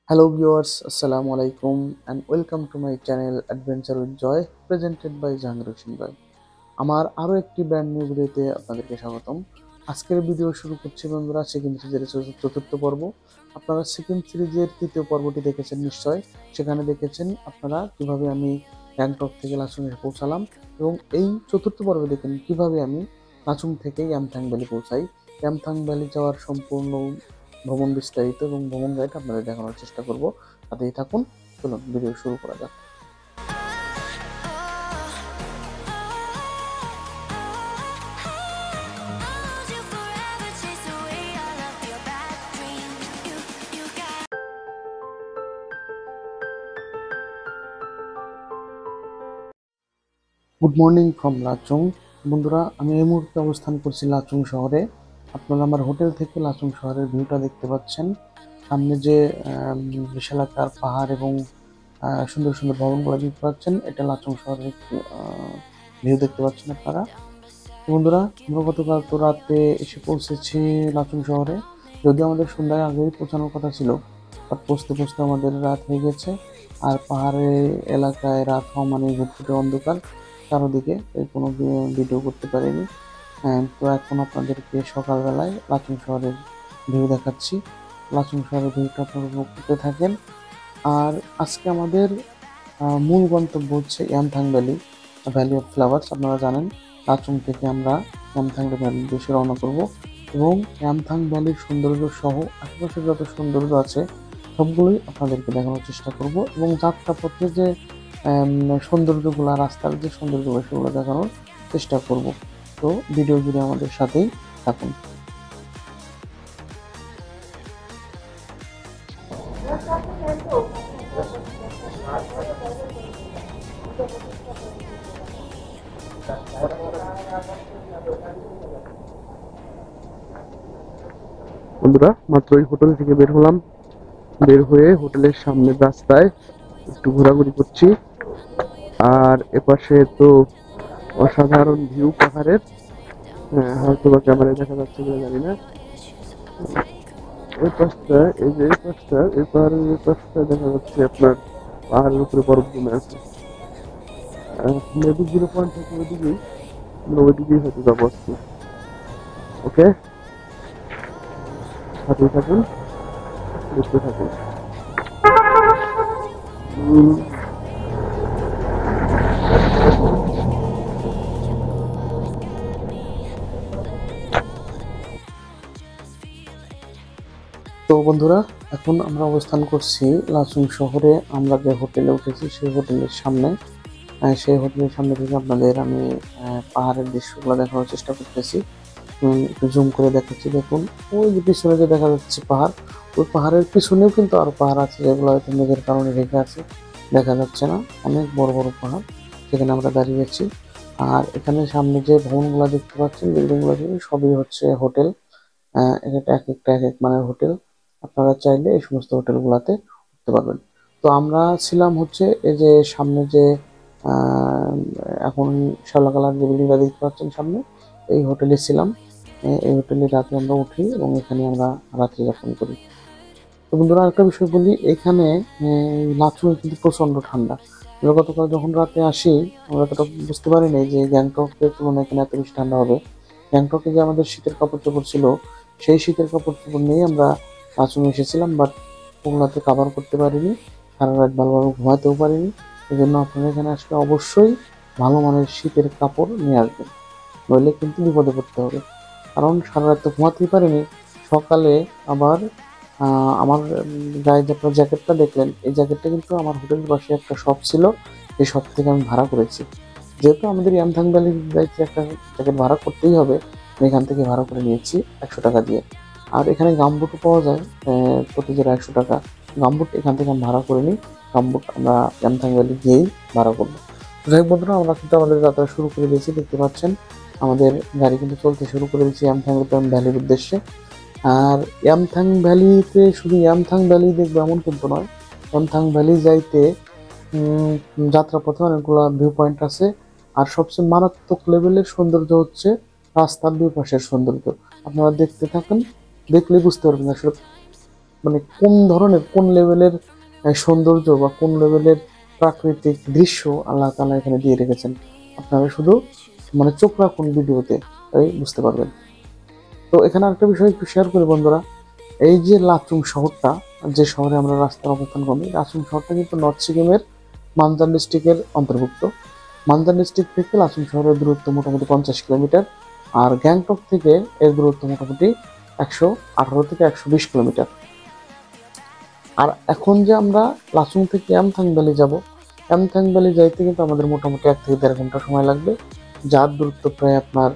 Hello viewers, Assalamu alaikum and welcome to my channel Adventure with Joy presented by Jahangir Hossein Bhai। আমার আরো একটি brand new ভিডিওতে আপনাদেরকে স্বাগতম। আজকের ভিডিও শুরু করছি বন্ধুরা সেকেন্ড সিরিজের চতুর্থ পর্ব। আপনারা সেকেন্ড সিরিজের তৃতীয় পর্বটি দেখেছেন নিশ্চয়। সেখানে দেখেছেন আপনারা কিভাবে আমি গ্যাংটক থেকে লাচুং এসে পৌঁছালাম এবং এই চতুর্থ পর্বে দেখেন কিভাবে আমি লাচুং থেকে ইয়ামথাং ভ্যালি পৌঁছাই। ইয়ামথাং ভ্যালি যাওয়ার সম্পূর্ণ ভ্রমণ বিস্তারিত এবং ভ্রমণ গাইড আপনাদের দেখানোর চেষ্টা করব। সাথেই থাকুন, চলুন ভিডিও শুরু করা যাক। Good morning from Lachung. বন্ধুরা, আমি এই মুহূর্তে অবস্থান করছি লাচুং শহরে। আপনারা আমার হোটেল থেকে লাচুং শহরের ভিউটা দেখতে পাচ্ছেন। সামনে যে বিশালাকার পাহাড় এবং সুন্দর সুন্দর ভবনগুলো দেখতে পাচ্ছেন, এটা লাচুং শহরের ভিউ দেখতে পাচ্ছেন আপনারা। বন্ধুরা, আমরা গতকাল তো রাতে এসে পৌঁছেছি লাচুং শহরে। যদিও আমাদের সন্ধ্যায় আগেই পৌঁছানোর কথা ছিল, বাট পৌঁছতে পৌঁছতে আমাদের রাত হয়ে গেছে। আর পাহাড়ের এলাকায় রাত হওয়া মানে ঘুটঘুটে অন্ধকার, চারোদিকে কোনো ভিডিও করতে পারিনি। তো এখন আপনাদেরকে সকালবেলায় লাচুং শহরের ভিউ দেখাচ্ছি। লাচুং শহরের ভিউটা আপনারা উপভোগ করতে থাকেন। আর আজকে আমাদের মূল গন্তব্য হচ্ছে Yumthang valley, valley of flowers. আপনারা জানেন লাচুং থেকে আমরা ইয়ামথাং ভ্যালির উদ্দেশ্যে রওনা করব এবং ইয়ামথাং ভ্যালির সৌন্দর্য সহ আশেপাশে যত সৌন্দর্য আছে সবগুলোই আপনাদেরকে দেখানোর চেষ্টা করব এবং যাত্রা পথে যে সৌন্দর্যগুলো, রাস্তার যে সৌন্দর্যগুলো সেগুলো দেখানোর চেষ্টা করব। তো ভিডিও জুড়ে আমাদের সাথেই থাকুন। বন্ধুরা, মাত্রই হোটেল থেকে বের হলাম। বের হয়ে হোটেলের সামনের রাস্তায় একটু ঘোরাঘুরি করছি। আর এপাশে তো অসাধারণ ভিউ পাহাড়ের। হয়তো বা ক্যামেরায় দেখা যাচ্ছে কিনা জানি না। এই পাশটা, এই যে এই পাশটা, এই পাহাড়ের এই পাশটা দেখা যাচ্ছে আপনার পাহাড়ের উপরে বরফ জমে আছে। মেবি 0 পয়েন্ট থেকে ওইদিকেই, আমরা ওইদিকেই হয়তো যাবো আজকে। ওকে, সাথেই থাকুন, দেখতে থাকুন। তো বন্ধুরা, এখন আমরা অবস্থান করছি লাচুং শহরে। আমরা যে হোটেলে উঠেছি সেই হোটেলের সামনে। সেই হোটেলের সামনে থেকে আপনাদের আমি পাহাড়ের দৃশ্যগুলো দেখানোর চেষ্টা করতেছি। একটু জুম করে দেখাচ্ছি। দেখুন, ওই যে পিছনে যে দেখা যাচ্ছে পাহাড়, ওই পাহাড়ের পিছনেও কিন্তু আরো পাহাড় আছে যেগুলো হয়তো মেঘের কারণে ঢেকে আছে, দেখা যাচ্ছে না। অনেক বড় বড় পাহাড়, সেখানে আমরা দাঁড়িয়েছি। আর এখানে সামনে যে ভবনগুলো দেখতে পাচ্ছেন, বিল্ডিংগুলো সবই হচ্ছে হোটেল। এটা এক একটা এক এক মানের হোটেল। আপনারা চাইলে এই সমস্ত হোটেলগুলোতে উঠতে পারবেন। তো আমরা ছিলাম হচ্ছে এই যে সামনে যে আহ, এখন শ্যাওলা কালার যে বিল্ডিংটা দেখতে পাচ্ছেন সামনে, এই হোটেলে ছিলাম। এই হোটেলে রাতে আমরা উঠি এবং এখানে আমরা রাত্রি যাপন করি। তো বন্ধুরা, আরেকটা বিষয় বলি, এখানে লাচুং কিন্তু প্রচন্ড ঠান্ডা। আমরা গতকাল যখন রাতে আসি, আমরা ততটা বুঝতে পারিনি যে গ্যাংটকের তুলনায় এখানে এত বেশি ঠান্ডা হবে। গ্যাংটকে যে আমাদের শীতের কাপড় চোপড় ছিল, সেই শীতের কাপড় চোপড় নিয়ে আমরা লাচুং এসেছিলাম, বাট ওগুলাতে কাভার করতে পারিনি। সারা রাত ভালোভাবে ঘুমাতেও পারিনি। এই জন্য আপনারা এখানে আসলে অবশ্যই ভালো মানের শীতের কাপড় নিয়ে আসবেন, নইলে কিন্তু বিপদে পড়তে হবে। কারণ সারা রাত তো ঘুমাতেই পারিনি। সকালে আবার আমার গায়ে যে আপনার জ্যাকেটটা দেখলেন, এই জ্যাকেটটা কিন্তু আমার হোটেলের পাশে একটা শপ ছিল, এই শপ থেকে আমি ভাড়া করেছি। যেহেতু আমাদের ইয়ামথাং ভ্যালির যাইতে একটা জ্যাকেট ভাড়া করতেই হবে, আমি এখান থেকে ভাড়া করে নিয়েছি 100 টাকা দিয়ে। আর এখানে গামবুটও পাওয়া যায় প্রতি জোড়া 100 টাকা। গামবুট এখান থেকে আমি ভাড়া করে নিই। গামবুট আমরা ইয়ামথাং ভ্যালি গিয়েই ভাড়া করবো। যাই হোক বন্ধুরা, আমরা কিন্তু আমাদের যাত্রা শুরু করে দিয়েছি। দেখতে পাচ্ছেন আমাদের গাড়ি কিন্তু চলতে শুরু করে দিয়েছি ইয়ামথাং ভ্যালির উদ্দেশ্যে। আর ইয়ামথাং ভ্যালিতে শুধু ইয়ামথাং ভ্যালি দেখবো এমন কিন্তু নয়। ইয়ামথাং ভ্যালি যাইতে যাত্রাপথে অনেকগুলো ভিউ পয়েন্ট আছে। আর সবচেয়ে মারাত্মক লেভেলের সৌন্দর্য হচ্ছে রাস্তার দুই পাশের সৌন্দর্য। আপনারা দেখতে থাকেন, দেখলেই বুঝতে পারবেন আসলে মানে কোন ধরনের কোন লেভেলের সৌন্দর্য বা কোন লেভেলের প্রাকৃতিক দৃশ্য আল্লাহ তাআলা এখানে দিয়ে রেখেছেন। আপনারা শুধু মানে চোখ রাখুন ভিডিওতে, তাই বুঝতে পারবেন। তো এখানে আরেকটা বিষয় একটু শেয়ার করি বন্ধুরা, এই যে লাচুং শহরটা, যে শহরে আমরা রাস্তার অবস্থান করি, লাচুং শহরটা কিন্তু নর্থ সিকিমের মানজান ডিস্ট্রিক্টের অন্তর্ভুক্ত। মানজান ডিস্ট্রিক্ট থেকে লাচুং শহরের দূরত্ব মোটামুটি 50 কিলোমিটার, আর গ্যাংটক থেকে এর দূরত্ব মোটামুটি 118 থেকে 120 কিলোমিটার। আর এখন যে আমরা লাচুং থেকে ইয়ামথাং ভ্যালি যাব, ইয়ামথাং ভ্যালি যাইতে কিন্তু আমাদের মোটামুটি 1 থেকে 1.5 ঘন্টা সময় লাগবে, যার দূরত্ব প্রায় আপনার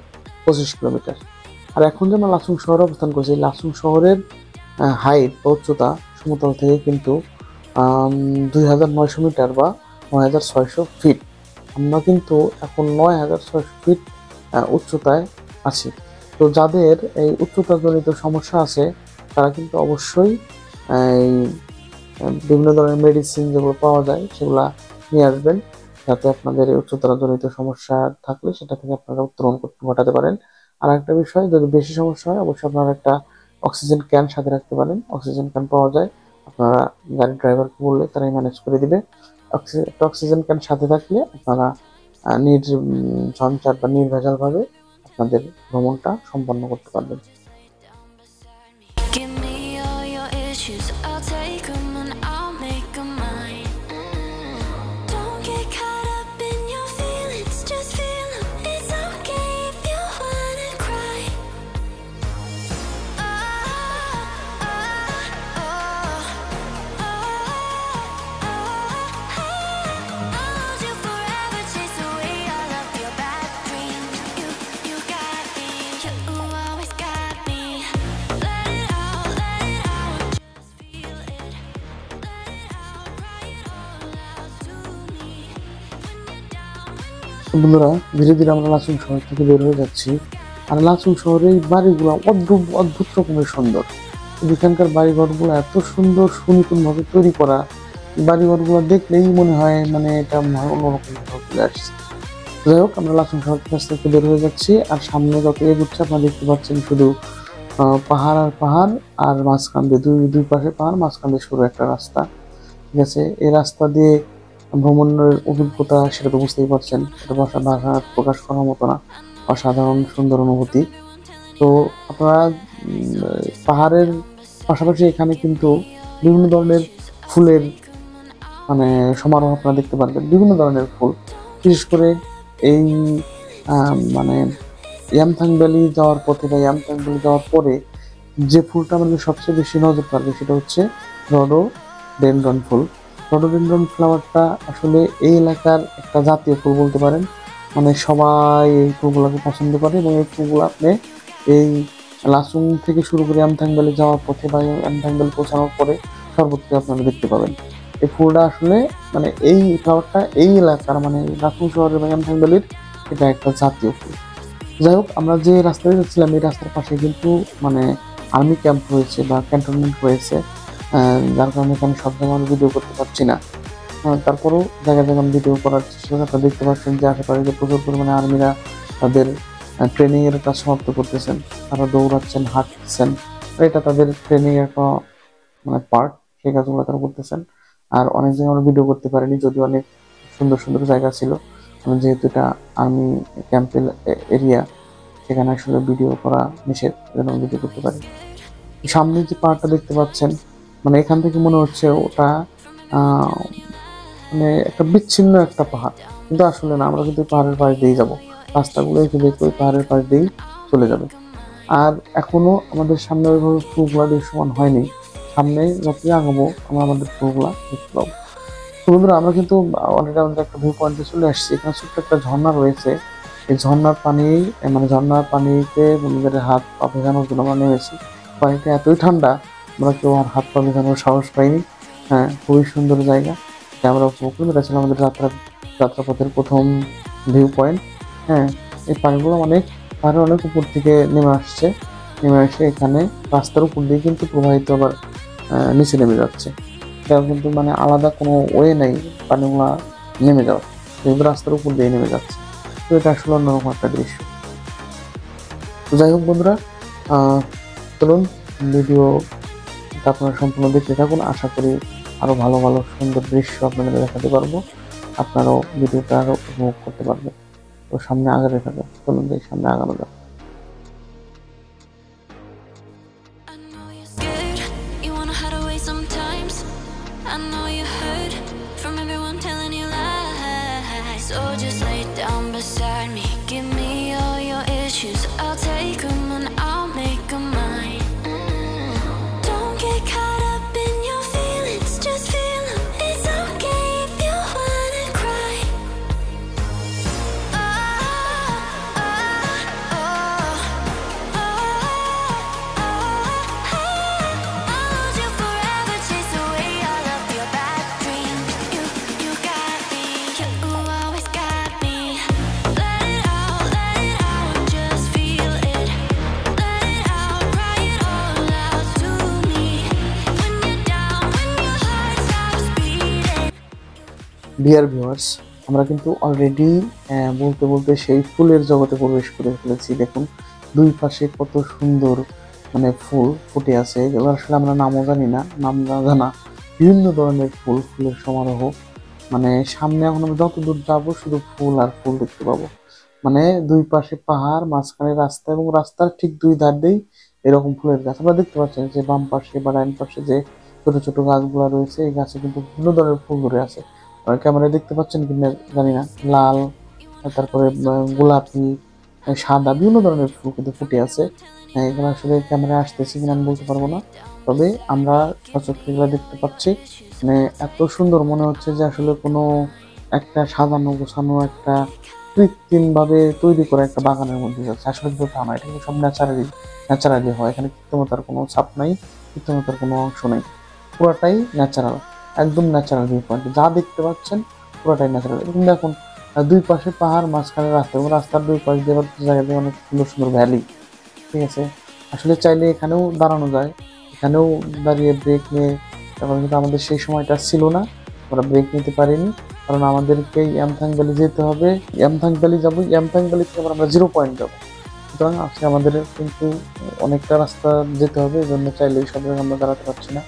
25 কিলোমিটার। আর এখন যে আমরা লাচুং শহরে অবস্থান করছি, লাচুং শহরের হাইট বা উচ্চতা সমতল থেকে কিন্তু 2900 মিটার বা 9600 ফিট। আমরা কিন্তু এখন 9600 ফিট উচ্চতায় আছি। তো যাদের এই উচ্চতাজনিত সমস্যা আছে তারা কিন্তু অবশ্যই এই বিভিন্ন ধরনের মেডিসিন যেগুলো পাওয়া যায় সেগুলা নিয়ে আসবেন, যাতে আপনাদের এই উচ্চতাজনিত সমস্যা থাকলে সেটা থেকে আপনারা উত্তরণ ঘটাতে পারেন। আর একটা বিষয়, যদি বেশি সমস্যা হয় অবশ্যই আপনারা একটা অক্সিজেন ক্যান সাথে রাখতে পারেন। অক্সিজেন ক্যান পাওয়া যায়, আপনারা গাড়ির ড্রাইভারকে বললে তারাই ম্যানেজ করে দিবে। একটা অক্সিজেন ক্যান সাথে থাকলে আপনারা নির্ঝঞ্ঝাট বা নির্ভেজালভাবে আপনাদের ভ্রমণটা সম্পন্ন করতে পারবেন। Give me all your issues, I'll take 'em and I'll make 'em mine. Don't get caught up in your feelings, just feel 'em. It's okay if you wanna cry. Oh, oh, oh, oh, oh. I'll hold you forever, chase away all of your bad dreams. You got me, you always got me. Let it out, just feel it. Let it out, cry it all out to me. When you're down, when you're বন্ধুরা, ধীরে ধীরে আমরা লাচুং শহর থেকে বের হয়ে যাচ্ছি। আর লাচুং শহরের এই বাড়িগুলো অদ্ভুত অদ্ভুত রকমের সুন্দর। এখানকার বাড়িঘরগুলো এত সুন্দর সুনিপুণভাবে তৈরি করা, বাড়িঘরগুলো দেখলেই মনে হয় মানে এটা মনে হয় অন্যরকম কোথাও চলে আসছে। যাই হোক, আমরা লাচুং শহর থেকে আস্তে আস্তে বের হয়ে যাচ্ছি। আর সামনে যত এগুচ্ছে আপনারা দেখতে পাচ্ছেন শুধু পাহাড় আর পাহাড়, আর মাঝখান দিয়ে দুই পাশে পাহাড়, মাঝখান দিয়ে সরু একটা রাস্তা। ঠিক আছে, এই রাস্তা দিয়ে ভ্রমণের অভিজ্ঞতা সেটা তো বুঝতেই পারছেন, এটা ভাষা প্রকাশ করার মতো না, অসাধারণ সুন্দর অনুভূতি। তো আপনারা পাহাড়ের পাশাপাশি এখানে কিন্তু বিভিন্ন ধরনের ফুলের মানে সমারোহ আপনারা দেখতে পারবেন, বিভিন্ন ধরনের ফুল। বিশেষ করে এই মানে ইয়ামথাং ভ্যালি যাওয়ার পথে বা ইয়ামথাং ভ্যালি যাওয়ার পরে যে ফুলটা আমাদের সবচেয়ে বেশি নজর কাড়বে সেটা হচ্ছে রডোডেনড্রন ফুল। রডোডেনড্রন ফ্লাওয়ারটা আসলে এই এলাকার একটা জাতীয় ফুল বলতে পারেন, মানে সবাই এই ফুলগুলোকে পছন্দ করে, এবং এই ফুলগুলো আপনি এই লাচুং থেকে শুরু করে ইয়ামথাং ভ্যালি যাওয়ার পথে বা ইয়ামথাং ভ্যালি পৌঁছানোর পরে সর্বত্র আপনারা দেখতে পাবেন। এই ফুলটা আসলে মানে এই ফ্লাওয়ারটা এই এলাকার মানে লাচুং শহরের বা ইয়ামথাং ভ্যালির এটা একটা জাতীয় ফুল। যাই হোক, আমরা যে রাস্তায় যাচ্ছিলাম এই রাস্তার পাশে কিন্তু মানে আর্মি ক্যাম্প রয়েছে বা ক্যান্টনমেন্ট রয়েছে, যার কারণে এখানে সব সময় আমি ভিডিও করতে পারছি না। তারপরেও জায়গায় জায়গায় আমি ভিডিও করার চেষ্টা করি। আপনারা দেখতে পাচ্ছেন যে আশেপাশে যে প্রচুর পরিমাণে আর্মিরা তাদের ট্রেনিং এর কাজ সমাপ্ত করতেছেন, তারা দৌড়াচ্ছেন, হাঁটছেন, এটা তাদের ট্রেনিং এর একটা মানে পার্ট, সেই কাজগুলো তারা করতেছেন। আর অনেক জায়গায় আমরা ভিডিও করতে পারিনি, যদিও অনেক সুন্দর সুন্দর জায়গা ছিল, যেহেতু এটা আর্মি ক্যাম্পের এরিয়া, সেখানে আসলে ভিডিও করা নিষেধ, যেন ভিডিও করতে পারি। সামনে যে পাহাড়টা দেখতে পাচ্ছেন, মানে এখান থেকে মনে হচ্ছে ওটা মানে একটা বিচ্ছিন্ন একটা পাহাড়, কিন্তু আসলে না, আমরা কিন্তু পাহাড়ের পাশ দিয়েই যাবো, রাস্তাগুলো একটু দেখতে ওই পাহাড়ের পাশ দিয়েই চলে যাবে। আর এখনো আমাদের সামনে ওইভাবে ফুলগুলা দৃশ্যমান হয়নি, সামনে যতই আগাবো আমরা আমাদের ফুলগুলা দেখতে পাবো। তো বন্ধুরা, আমরা কিন্তু অলরেডি আমাদের একটা ভিউ পয়েন্টে চলে আসছি। এখানে ছোট্ট একটা ঝর্ণা রয়েছে, এই ঝর্ণার পানি মানে ঝর্ণার পানিতে বন্ধুদের হাত পা ভেজানোর জন্য আমরা নেমেছি। পানিটা এতই ঠান্ডা আমরা কেউ আর হাত পা ভেজানোর সাহস পাইনি। হ্যাঁ, খুবই সুন্দর জায়গা, এটা আমরা উপভোগ করলাম। এটা ছিল আমাদের যাত্রাপথের প্রথম ভিউ পয়েন্ট। হ্যাঁ, এই পানিগুলো পাহাড়ের অনেক উপর থেকে নেমে আসছে, নেমে এসে এখানে রাস্তার উপর দিয়ে কিন্তু প্রবাহিত আবার নিচে নেমে যাচ্ছে। এটাও কিন্তু মানে আলাদা কোনো ওয়ে নাই পানিগুলা নেমে যাওয়ার, কিন্তু রাস্তার উপর দিয়ে নেমে যাচ্ছে। তো এটা আসলে অন্যরকম একটা দৃশ্য। তো যাই হোক বন্ধুরা, চলুন ভিডিও তা আপনারা সম্পূর্ণ দেখতে থাকুন, আশা করি আরো ভালো ভালো সুন্দর দৃশ্য আপনাদের দেখাতে পারবো, আপনারাও ভিডিওটা আরো উপভোগ করতে পারবেন। তো সামনে আগাতে থাকুন, চলুন যাই সামনে আগানো যাক। I know you're scared, you wanna hide away sometimes. I know you heard from everyone telling you lies. So just lay down beside me, give me all your issues. I'll take them and I'll make them mine. Don't get caught up in your feelings, just feel them. It's okay if you wanna cry. Oh, oh, oh, oh, oh. I'll hold you forever, chase away all of your bad dreams. You got me, you always got me. Let it out, just feel it. Let it out, cry it all out to me. When you're down, when your heart stops beating. Dear viewers, আমরা কিন্তু already বলতে বলতে সেই ফুলের জগতে প্রবেশ করে ফেলেছি। দেখুন দুই পাশে কত সুন্দর মানে ফুল ফুটে আছে, এগুলো আসলে আমরা নামও জানি না, নাম না জানা বিভিন্ন ধরনের ফুল, ফুলের সমারোহ। মানে সামনে এখন আমরা যত দূর যাবো শুধু ফুল আর ফুল দেখতে পাবো। মানে দুই পাশে পাহাড়, মাঝখানে রাস্তা, এবং রাস্তার ঠিক দুই ধার দিয়েই এরকম ফুলের গাছ আমরা দেখতে পাচ্ছেন। যে বাম পাশে বা ডাইন পাশে যে ছোট ছোট গাছগুলো রয়েছে, এই গাছে কিন্তু বিভিন্ন ধরনের ফুল ধরে আছে। ক্যামেরায় দেখতে পাচ্ছেন কিনা জানি না, লাল, তারপরে গোলাপি, সাদা, বিভিন্ন ধরনের ফুল কিন্তু ফুটে আছে। এগুলো আসলে ক্যামেরায় আসতেছে কিনা আমি বলতে পারবো না, তবে আমরা সচক্ষে এগুলো দেখতে পাচ্ছি। মানে এত সুন্দর মনে হচ্ছে যে আসলে কোনো একটা সাজানো গোছানো একটা কৃত্রিম ভাবে তৈরি করা একটা বাগানের মধ্যে যাচ্ছে। আসলে কিন্তু তা না, এটা কিন্তু সব ন্যাচারালি হয়। এখানে কৃত্রিমতার কোনো ছাপ নাই, কৃত্রিমতার কোনো অংশ নেই, পুরাটাই ন্যাচারাল, একদম ন্যাচারাল ভিউ পয়েন্ট। যা দেখতে পাচ্ছেন পুরোটাই ন্যাচারাল। এবং দেখুন দুই পাশে পাহাড়, মাঝখানে রাস্তা, এবং রাস্তার দুই পাশ দিয়ে জায়গাতে অনেক সুন্দর সুন্দর ভ্যালি। ঠিক আছে, আসলে চাইলে এখানেও দাঁড়ানো যায়, এখানেও দাঁড়িয়ে ব্রেক নিয়ে, তখন কিন্তু আমাদের সেই সময়টা ছিল না, আমরা ব্রেক নিতে পারিনি, কারণ আমাদেরকে ইয়ামথাং ভ্যালি যেতে হবে। ইয়ামথাং ভ্যালি যাবো, ইয়ামথাং ভ্যালি থেকে আবার আমরা 0 পয়েন্ট যাবো। সুতরাং আজকে আমাদের কিন্তু অনেকটা রাস্তা যেতে হবে, এই জন্য চাইলে সব জায়গায় আমরা দাঁড়াতে পারছি না।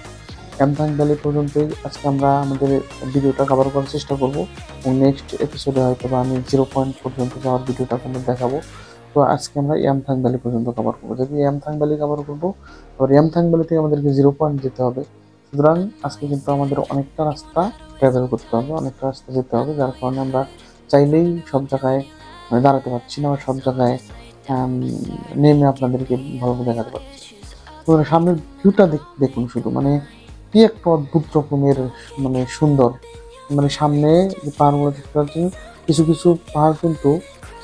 ইয়ামথাং ভ্যালি পর্যন্তই আজকে আমরা আমাদের ভিডিওটা কভার করার চেষ্টা করব, এবং নেক্সট এপিসোডে হয়তো বা আমি 0 পয়েন্ট পর্যন্ত যাওয়ার ভিডিওটা আপনাদের দেখাবো। তো আজকে আমরা ইয়ামথাং ভ্যালি পর্যন্ত কভার করবো। যদি ইয়ামথাং ভ্যালি কভার করবো, আবার ইয়ামথাং ভ্যালি থেকে আমাদেরকে 0 পয়েন্ট যেতে হবে। সুতরাং আজকে কিন্তু আমাদের অনেকটা রাস্তা ট্রাভেল করতে হবে, অনেকটা রাস্তা যেতে হবে, যার কারণে আমরা চাইলেই সব জায়গায় দাঁড়াতে পারছি না, বা সব জায়গায় নেমে আপনাদেরকে ভালোভাবে দেখাতে পারছি। তো সামনের ভিউটা দেখুন শুধু, মানে কি একটা অদ্ভুত রকমের মানে সুন্দর। মানে সামনে যে পাহাড়গুলো দেখতে পাচ্ছেন, কিছু কিছু পাহাড় কিন্তু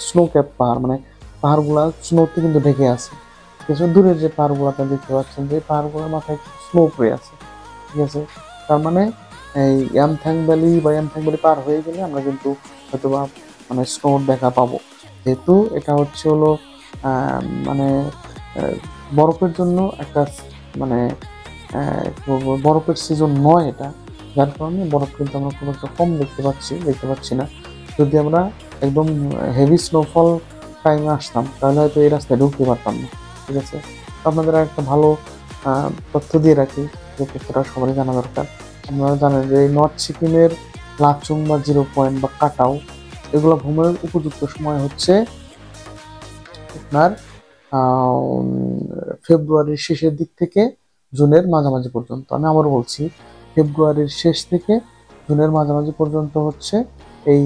স্নো ক্যাপ পাহাড়, মানে পাহাড়গুলা স্নোতে কিন্তু ঢেকে আছে। কিছু দূরের যে পাহাড়গুলো আপনারা দেখতে পাচ্ছেন, যে পাহাড়গুলোর মাথায় স্নো পড়ে আছে। ঠিক আছে, তার মানে এই ইয়ামথাং ভ্যালি বা ইয়ামথাং ভ্যালি পার হয়ে গেলে আমরা কিন্তু হয়তো বা মানে স্নোর দেখা পাবো, যেহেতু এটা হচ্ছে হলো মানে বরফের জন্য একটা মানে বরফের সিজন নয় এটা, যার কারণে বরফ কিন্তু আমরা খুব একটা কম দেখতে পাচ্ছি না। যদি আমরা একদম হেভি স্নোফল টাইমে আসতাম, তাহলে হয়তো এই রাস্তায় ঢুকতে পারতাম না। ঠিক আছে, আপনাদের একটা ভালো তথ্য দিয়ে রাখি, যে তথ্যটা সবারই জানা দরকার। আপনারা জানেন যে এই নর্থ সিকিমের লাচুং বা 0 পয়েন্ট বা কাটাও, এগুলো ভ্রমণের উপযুক্ত সময় হচ্ছে আপনার ফেব্রুয়ারির শেষের দিক থেকে জুনের মাঝামাঝি পর্যন্ত। আমি আবার বলছি, ফেব্রুয়ারির শেষ থেকে জুনের মাঝামাঝি পর্যন্ত হচ্ছে এই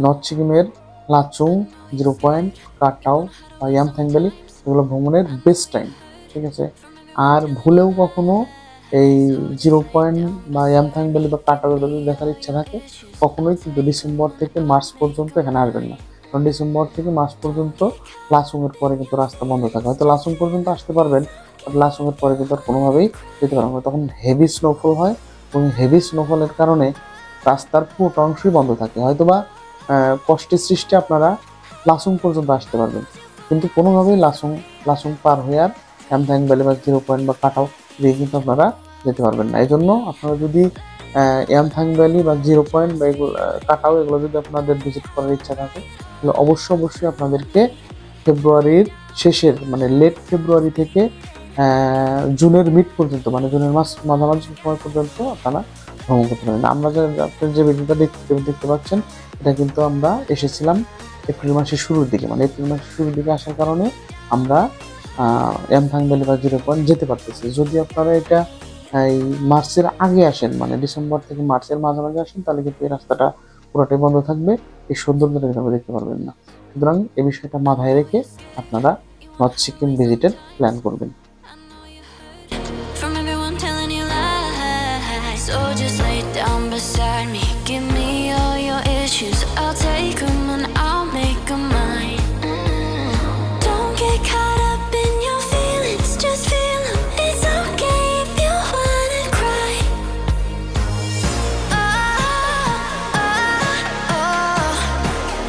নর্থ সিকিমের লাচুং, 0 পয়েন্ট, কাটাও বা ইয়ামথাং ভ্যালি, এগুলো ভ্রমণের বেস্ট টাইম। ঠিক আছে, আর ভুলেও কখনো এই 0 পয়েন্ট বা ইয়ামথাং ভ্যালি বা কাটাও যদি দেখার ইচ্ছা থাকে, কখনোই কিন্তু ডিসেম্বর থেকে মার্চ পর্যন্ত এখানে আসবেন না। কারণ ডিসেম্বর থেকে মার্চ পর্যন্ত লাচুংয়ের পরে কিন্তু রাস্তা বন্ধ থাকে। হয়তো লাচুং পর্যন্ত আসতে পারবেন, বাট লাচুংয়ের পরে কিন্তু আর কোনোভাবেই যেতে পারবেন না, তখন হেভি স্নোফল হয়, এবং হেভি স্নোফলের কারণে রাস্তার পুরো অংশই বন্ধ থাকে। হয়তোবা কষ্টের সৃষ্টি আপনারা লাচুং পর্যন্ত আসতে পারবেন, কিন্তু কোনোভাবেই লাচুং পার হয়ে আর ইয়ামথাং ভ্যালি বা 0 পয়েন্ট বা কাটাও দিয়ে কিন্তু আপনারা যেতে পারবেন না। এই জন্য আপনারা যদি ইয়ামথাং ভ্যালি বা 0 পয়েন্ট বা এগুলো কাটাও, এগুলো যদি আপনাদের ভিজিট করার ইচ্ছা থাকে, তাহলে অবশ্যই আপনাদেরকে ফেব্রুয়ারির শেষের মানে লেট ফেব্রুয়ারি থেকে জুনের মিড পর্যন্ত, মানে জুনের মাঝামাঝি সময় পর্যন্ত আপনারা ভ্রমণ করতে পারেন। আমরা আপনার যে ভিডিওটা দেখতে পাচ্ছেন, এটা কিন্তু আমরা এসেছিলাম এপ্রিল মাসের শুরুর দিকে, মানে এপ্রিল মাসের শুরুর দিকে আসার কারণে আমরা ইয়ামথাং ভ্যালি বা 0 পয়েন্ট যেতে পারতেছি। যদি আপনারা এটা এই মার্চের আগে আসেন, মানে ডিসেম্বর থেকে মার্চের মাঝামাঝি আসেন, তাহলে কিন্তু এই রাস্তাটা পুরোটাই বন্ধ থাকবে, এই সৌন্দর্যটা কিন্তু দেখতে পারবেন না। সুতরাং এই বিষয়টা মাথায় রেখে আপনারা নর্থ সিকিম ভিজিটের প্ল্যান করবেন। From everyone telling you lies, so just lay down beside me. Give me all your issues, I'll take them and I'll make them mine. Don't get caught up in your feelings, just feel them. It's okay if you wanna cry. Oh, oh, oh, oh,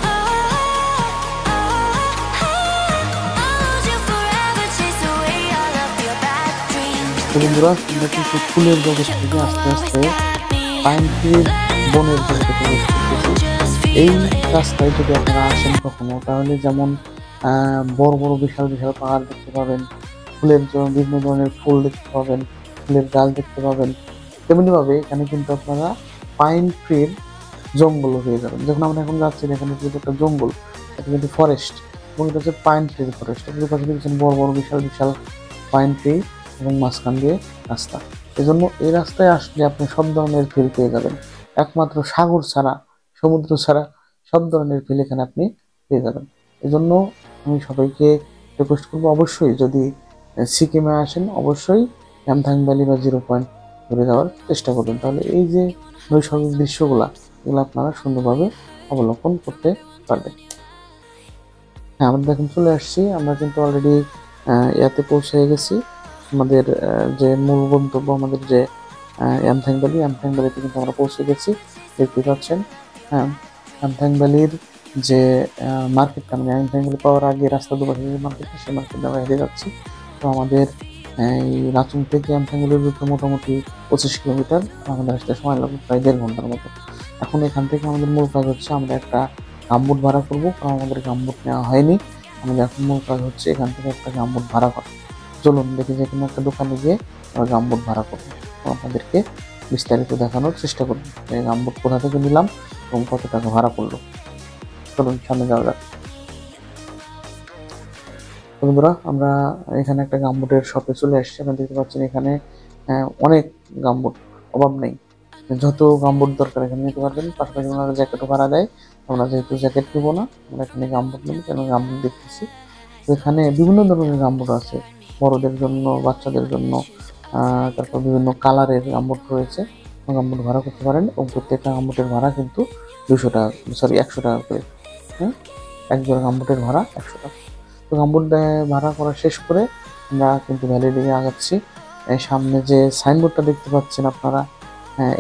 I'll hold you forever, chase away all of your bad dreams. তো বন্ধুরা, আমরা কিন্তু ফুলের জগৎ থেকে আস্তে আস্তে pine ট্রির বনের জগতে প্রবেশ করতেছি। এই রাস্তায় যদি আপনারা আসেন কখনো, তাহলে যেমন বড় বড় বিশাল বিশাল পাহাড় দেখতে পাবেন, ফুলের জন্য বিভিন্ন ধরনের ফুল দেখতে পাবেন, ফুলের গাছ দেখতে পাবেন, তেমনিভাবে এখানে কিন্তু আপনারা পাইন ট্রির জঙ্গল হয়ে যাবেন। যখন আমরা এখন যাচ্ছি, এখানে কিন্তু একটা জঙ্গল, এটা কিন্তু ফরেস্ট, এবং এটা হচ্ছে পাইন ট্রির ফরেস্ট। এগুলোর পাশে দেখছেন বড় বড় বিশাল বিশাল পাইন ট্রি এবং মাঝখান দিয়ে রাস্তা। এজন্য এই রাস্তায় আসলে আপনি সব ধরনের ফিল পেয়ে যাবেন, একমাত্র সাগর ছাড়া, সমুদ্র ছাড়া সব ধরনের ফিল এখানে আপনি পেয়ে যাবেন। এজন্য আমি সবাইকে রিকোয়েস্ট করবো, অবশ্যই যদি সিকিমে আসেন, অবশ্যই ইয়ামথাং ভ্যালি বা 0 পয়েন্ট ঘুরে যাওয়ার চেষ্টা করবেন। তাহলে এই যে নৈসর্গিক দৃশ্যগুলা, এগুলো আপনারা সুন্দরভাবে অবলোকন করতে পারবেন। হ্যাঁ, আমরা এখন চলে আসছি, আমরা কিন্তু অলরেডি ইয়াতে পৌঁছে গেছি। আমাদের যে মূল গন্তব্য, আমাদের যে ইয়ামথাং ভ্যালিতে কিন্তু আমরা পৌঁছে গেছি, দেখতে পাচ্ছেন। হ্যাঁ, ইয়ামথাং ভ্যালির যে মার্কেটটা, মানে ইয়ামথাং ভ্যালি পাওয়ার আগে রাস্তা দুপাশে যে মার্কেটটা, সেই মার্কেটে আমরা হেঁটে যাচ্ছি। তো আমাদের এই লাচুং থেকে ইয়ামথাং ভ্যালির দূরত্ব মোটামুটি 25 কিলোমিটার, আমাদের আসতে সময় লাগবে প্রায় 1.5 ঘন্টার মতো। এখন এখান থেকে আমাদের মূল কাজ হচ্ছে আমরা একটা গাম্বুট ভাড়া করবো, কারণ আমাদের গাম্বুট নেওয়া হয়নি। আমাদের এখন মূল কাজ হচ্ছে এখান থেকে একটা গাম্বুট ভাড়া করা। চলুন দেখি যে কোনো একটা দোকানে গিয়ে আমরা গাম্বুট ভাড়া করবো, আপনাদেরকে বিস্তারিত দেখানোর চেষ্টা করবো এই গাম্বুট কোথা থেকে নিলাম এবং কত টাকা ভাড়া পড়লো। চলুন সামনে যাওয়া যাক। বন্ধুরা, আমরা এখানে একটা গাম্বুটের শপে চলে আসছি। আপনারা দেখতে পাচ্ছেন এখানে অনেক গাম্বুট, অভাব নেই, যত গাম্বুট দরকার এখানে নিতে পারবেন। পাশাপাশি ওনারা জ্যাকেটও ভাড়া দেয়। আমরা যেহেতু জ্যাকেট নেবো না, আমরা এখানে গাম্বুট নেব, কেন গাম্বুট দেখতেছি। এখানে বিভিন্ন ধরনের গাম্বুট আছে, বড়দের জন্য, বাচ্চাদের জন্য, তারপর বিভিন্ন কালারের গাম্বুট রয়েছে। গাম্বুট ভাড়া করতে পারেন এবং প্রত্যেকটা গাম্বুটের ভাড়া কিন্তু 100 টাকা করে। হ্যাঁ, এক জোড়া গাম্বুটের ভাড়া 100 টাকা। তো গাম্বুট ভাড়া করা শেষ করে আমরা কিন্তু ভ্যালির দিকে আগাচ্ছি। সামনে যে সাইনবোর্ডটা দেখতে পাচ্ছেন আপনারা,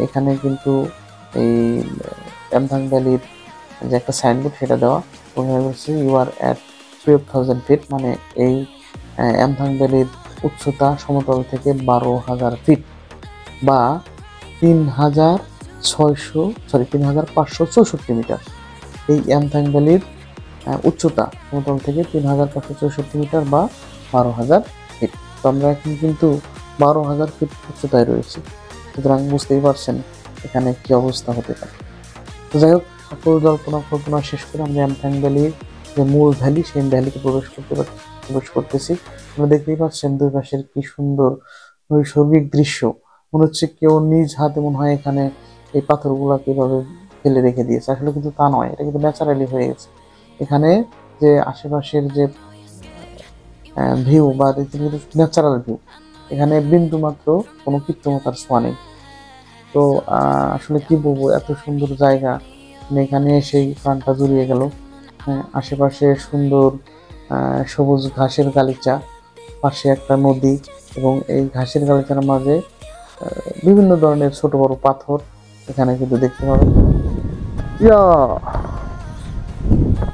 এখানে কিন্তু এই ইয়ামথাং ভ্যালির যে একটা সাইনবোর্ড, সেটা দেওয়া হচ্ছে ইউ আর অ্যাট 12,000 ফিট, মানে এই ইয়ামথাং ভ্যালির উচ্চতা সমতল থেকে 12,000 ফিট বা 3,564 মিটার। এই ইয়ামথাং ভ্যালির উচ্চতা সমতল থেকে 3,564 মিটার বা 12,000 ফিট। তো আমরা এখন কিন্তু 12,000 ফিট উচ্চতায় রয়েছি, সুতরাং বুঝতেই পারছেন এখানে কি অবস্থা হতে পারে। তো যাই হোক, সকল কল্পনা শেষ করে আমরা ইয়ামথাং ভ্যালির যে মূল ভ্যালি, সেই ভ্যালিতে প্রবেশ করতেছি। আমরা দেখতেই পাচ্ছেন দুই পাশের কি সুন্দর নৈসর্গিক দৃশ্য। মনে হচ্ছে কেউ নিজ হাতে মনে হয় এখানে এই পাথরগুলোকে এভাবে ফেলে রেখে দিয়েছে, আসলে কিন্তু তা নয়, এটা কিন্তু ন্যাচারালি হয়ে গেছে। এখানে যে আশেপাশের যে ভিউ বা কিন্তু ন্যাচারাল ভিউ, এখানে বিন্দু মাত্র কোনো কৃত্রিমতার ছোঁয়া নেই। তো আসলে কি বলবো, এত সুন্দর জায়গা, এখানে সেই প্রাণটা জুড়িয়ে গেল। আশেপাশে সুন্দর সবুজ ঘাসের গালিচা, পাশে একটা নদী, এবং এই ঘাসের গালিচার মাঝে বিভিন্ন ধরনের ছোট বড় পাথর এখানে কিন্তু দেখতে পাবেন।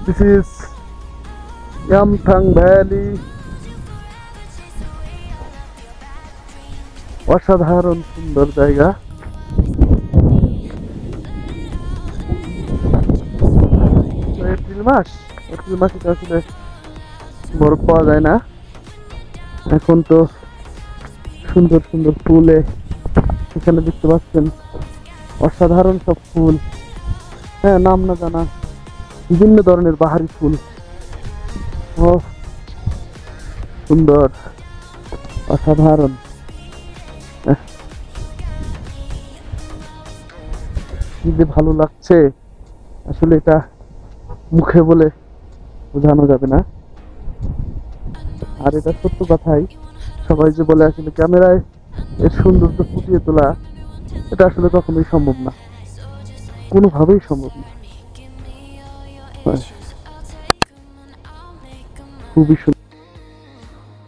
This is Yumthang valley. অসাধারণ সুন্দর জায়গা। এপ্রিল মাসে তো আসলে বরফ পাওয়া যায় না, এখন তো সুন্দর সুন্দর ফুলে এখানে দেখতে পাচ্ছেন, অসাধারণ সব ফুল। হ্যাঁ, নাম না জানা বিভিন্ন ধরনের বাহারি ফুল। ও সুন্দর, অসাধারণ। আহ, কি যে ভালো লাগছে, আসলে এটা মুখে বলে বোঝানো যাবে না। আর এটা সত্য কথাই, সবাই যে বলে আসলে ক্যামেরায় এর সৌন্দর্য ফুটিয়ে তোলা, এটা আসলে কখনোই সম্ভব না, কোনোভাবেই সম্ভব না। হ্যাঁ, খুবই সুন্দর।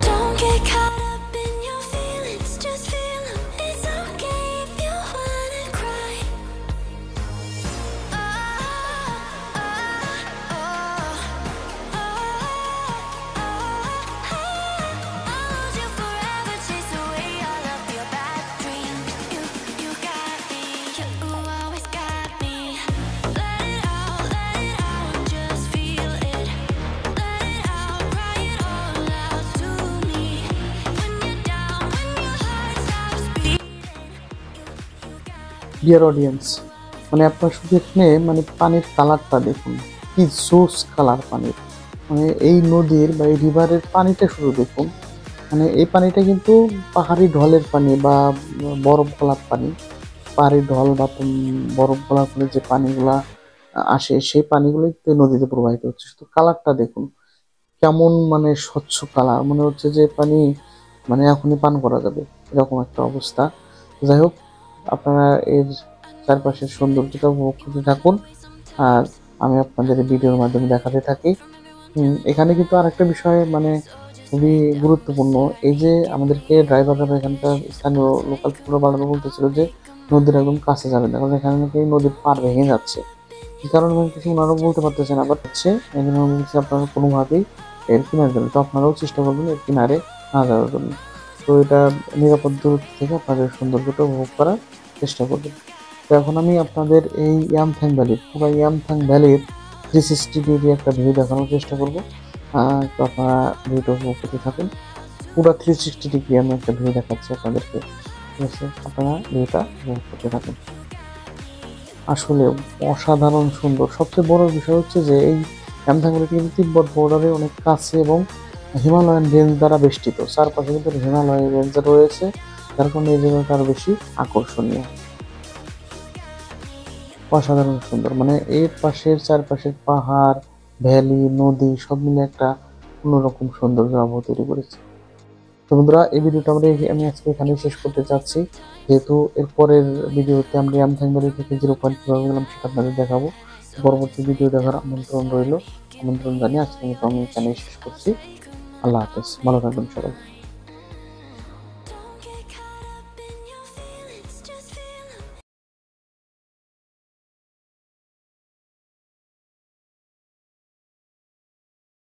Don't get caught up in your feelings, just feel 'em. It's okay if you wanna cry. I'll lose you forever, chase away all of your bad dreams. You got me, you always got me. Let it out, just feel it. Let it out, cry it all out to me. When you're down, when your heart stops beating. Dear audience, মানে আপনার শুধু এখানে মানে পানির কালারটা দেখুন, কি জোস কালার পানির। মানে এই নদীর বা এই রিভারের পানিটা শুধু দেখুন, মানে এই পানিটা কিন্তু পাহাড়ি ঢলের পানি বা বরফ গলার পানি। পাহাড়ি ঢল বা বরফ গলার ফলে যে পানিগুলা আসে, সেই পানিগুলো কিন্তু এই নদীতে প্রবাহিত হচ্ছে। শুধু কালারটা দেখুন, কেমন মানে স্বচ্ছ কালার, মনে হচ্ছে যে পানি মানে এখনই পান করা যাবে, এরকম একটা অবস্থা। যাই হোক, আপনারা এর চারপাশের সৌন্দর্যটা উপভোগ করতে থাকুন, আর আমি আপনাদের এই ভিডিওর মাধ্যমে দেখাতে থাকি। এখানে কিন্তু আরেকটা বিষয় মানে খুবই গুরুত্বপূর্ণ। এই যে আমাদেরকে ড্রাইভাররা এখানকার স্থানীয় লোকাল পুরো বাড়ানো বলতেছিল যে নদীর একদম কাছে যাবে না, কারণ এখানে নাকি নদীর পাড় ভেঙে যাচ্ছে। এই কারণে কিছু ওনারাও বলতে পারতেছেন, আবার হচ্ছে এই জন্য আমি বলছি আপনারা কোনোভাবেই এর কিনারে যাবেন, তো আপনারাও চেষ্টা করবেন এর কিনারে না যাওয়ার জন্য। তো এটা নিরাপদ দূরত্ব থেকে আপনাদের সৌন্দর্যটা উপভোগ করার চেষ্টা করবেন। তো এখন আমি আপনাদের এই ইয়ামথ্যাং ভ্যালির, পুরো ইয়ামথ্যাং ভ্যালির 360 ডিগ্রি একটা ভিউ দেখানোর চেষ্টা করবো। তো আপনারা ভিউটা উপভোগ করতে থাকুন। পুরো 360 ডিগ্রি আমি একটা ভিউ দেখাচ্ছি আপনাদেরকে, ঠিক আছে? আপনারা ভিউটা উপভোগ করতে থাকুন। আসলে অসাধারণ সুন্দর। সবচেয়ে বড় বিষয় হচ্ছে যে এই ইয়ামথ্যাং ভ্যালিটি কিন্তু তিব্বত বর্ডারে অনেক কাছে এবং হিমালয়ান রেঞ্জ দ্বারা বেষ্টিত। চারপাশে কিন্তু হিমালয়ান রেঞ্জ রয়েছে, যার কারণে এই জায়গাটা আরো বেশি আকর্ষণীয়। অসাধারণ সুন্দর, মানে এর পাশের চারপাশের পাহাড়, ভ্যালি, নদী সব মিলে একটা অন্যরকম সৌন্দর্য আবহাওয়া তৈরি করেছে। তো বন্ধুরা, এই ভিডিওটা আমি আজকে এখানে শেষ করতে চাচ্ছি, যেহেতু এর পরের ভিডিওতে আমরা ইয়ামথ্যাং ভ্যালি থেকে 0 পয়েন্ট কিভাবে গেলাম সেটা আপনাদের দেখাবো। পরবর্তী ভিডিও দেখার আমন্ত্রণ রইল। আমন্ত্রণ জানিয়ে আজকে আমি এখানেই শেষ করছি। আল্লাহ হাফেজ, ভালো থাকবেন সবাই।